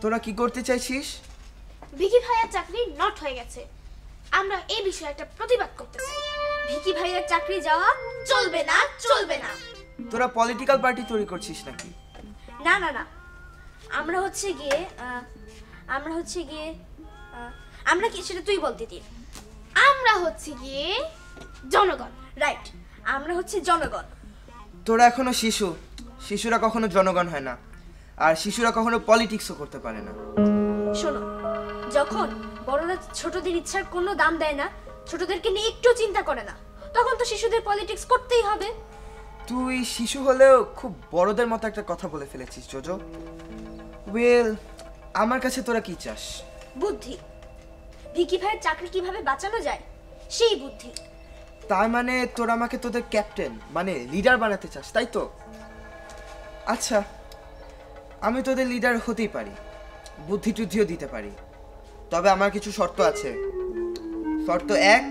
তোরা কি করতে চাইছিস? ভিকি ভাইয়ার চাকরি নট হয়ে গেছে, আমরা এই বিষয়ে একটা প্রতিবাদ করতেছি। ভিকি ভাইয়ার চাকরি যাওয়া চলবে না, চলবে না। তোরা পলিটিক্যাল পার্টি তৈরি করছিস নাকি? না না না, আমরা আমরা কি সেটা তুই বলতে দিন। আমরা হচ্ছে গিয়ে জনগণ। রাইট, আমরা হচ্ছে জনগণ। তোরা এখনো শিশু, শিশুরা কখনো জনগণ হয় না, আর শিশুরা কখনো পলিটিক্সও করতে পারে না। শোনো, যখন বড়রা ছোটদের ইচ্ছার কোনো দাম দেয় না, ছোটদেরকে নিয়ে একটু চিন্তা করে না, তখন তো শিশুদের পলিটিক্স করতেই হবে। তুই শিশু হলেও খুব বড়দের মতো একটা কথা বলে ফেলেছিস জোজো। ওয়েল, আমার কাছে তোরা কি চাস? বুদ্ধি। ভিকি ভাইয়ের চাকরি কিভাবে বাঁচানো যায় সেই বুদ্ধি। তার মানে তোরা আমাকে তোদের ক্যাপ্টেন মানে লিডার বানাতে চাস, তাই তো? আচ্ছা, আমি তোদের লিডার হতেই পারি, বুদ্ধি টুদ্ধিও দিতে পারি, তবে আমার কিছু শর্ত আছে। শর্ত 1,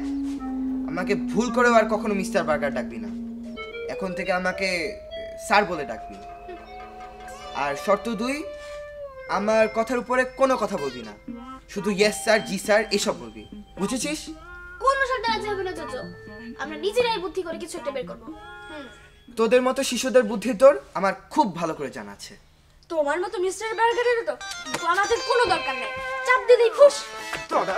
আমাকে ভুল করেও আর কখনো মিস্টার বার্গার ডাকবি না, এখন থেকে আমাকে স্যার বলে ডাকবি। আর শর্ত 2, আমার কথার উপরে কোনো কথা বলবি না, শুধু ইয়েস স্যার, জি স্যার এসব বলবি, বুঝেছিস? কোন শর্তে রাজি হবে না জোজো, আমরা নিজেরাই বুদ্ধি করে কিছু একটা বের করব। তোদের মতো শিশুদের বুদ্ধির তোর আমার খুব ভালো করে জানা আছে। তোমার মতো মিস্টার বার্গারের তো আমাদের কোনো দরকার নেই, চাপ দিলেই খুশ। তোরা